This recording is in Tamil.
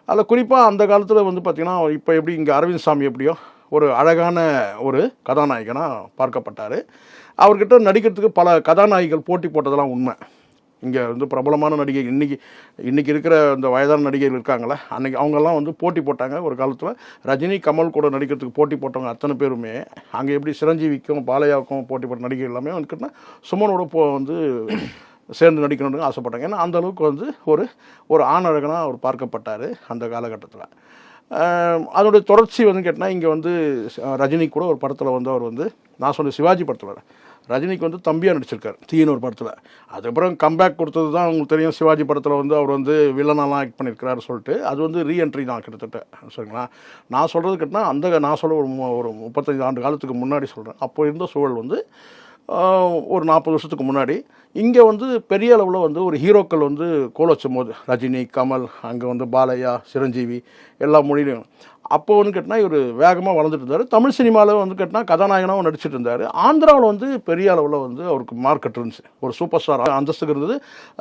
அதில் குறிப்பாக அந்த காலத்தில் வந்து பார்த்திங்கன்னா இப்போ எப்படி இங்கே அரவிந்த் சாமி எப்படியோ ஒரு அழகான ஒரு கதாநாயகனாக பார்க்கப்பட்டார். அவர்கிட்ட நடிக்கிறதுக்கு பல கதாநாயகிகள் போட்டி போட்டதெல்லாம் உண்மை. இங்கே வந்து பிரபலமான நடிகை இன்றைக்கி இருக்கிற இந்த வயதான நடிகைகள் இருக்காங்களே, அன்றைக்கி அவங்கெல்லாம் வந்து போட்டி போட்டாங்க. ஒரு காலத்தில் ரஜினி கமல் கூட நடிக்கிறதுக்கு போட்டி போட்டவங்க அத்தனை பேருமே அங்கே எப்படி சிரஞ்சீவிக்கும் பாலையாவுக்கும் போட்டி போட்ட நடிகை எல்லாமே வந்துக்கிட்டா சுமனோட வந்து சேர்ந்து நடிக்கணும்னு ஆசைப்பட்டாங்க. ஏன்னா அந்தளவுக்கு வந்து ஒரு ஆண் அழகனாக அவர் பார்க்கப்பட்டார் அந்த காலகட்டத்தில். அதனுடைய தொடர்ச்சி வந்து கேட்டால் இங்கே வந்து ரஜினி கூட ஒரு படத்தில் வந்து அவர் வந்து நான் சொன்ன சிவாஜி படத்தில் ரஜினிக்கு வந்து தம்பியாக நடிச்சிருக்கார் தீன்னு ஒரு படத்தில். அதுக்கப்புறம் கம்பேக் கொடுத்தது தான் உங்களுக்கு தெரியும். சிவாஜி படத்தில் வந்து அவர் வந்து வில்லனாலாம் ஆக்ட் பண்ணியிருக்கிறாரு சொல்லிட்டு அது வந்து ரீஎன்ட்ரி தான் கிட்டத்தட்ட. சரிங்களா, நான் சொல்கிறது கேட்டால் நான் சொல்ல ஒரு 35 ஆண்டு காலத்துக்கு முன்னாடி சொல்கிறேன். அப்போ இருந்த சூழல் வந்து ஒரு 40 வருஷத்துக்கு முன்னாடி இங்கே வந்து பெரிய அளவில் வந்து ஒரு ஹீரோக்கள் வந்து கோல் வச்சும் போது ரஜினி கமல் அங்கே வந்து பாலையா சிரஞ்சீவி எல்லா மொழியிலும் அப்போ வந்து கேட்டால் இவர் வேகமாக வளர்ந்துட்டு இருந்தார். தமிழ் சினிமாவில் வந்து கேட்டால் கதாநாயகனாகவும் நடிச்சிட்டு இருந்தார். ஆந்திராவில் வந்து பெரிய அளவில் வந்து அவருக்கு மார்க்கெட் இருந்துச்சு, ஒரு சூப்பர் ஸ்டார் அந்தஸ்துக்கு இருந்தது.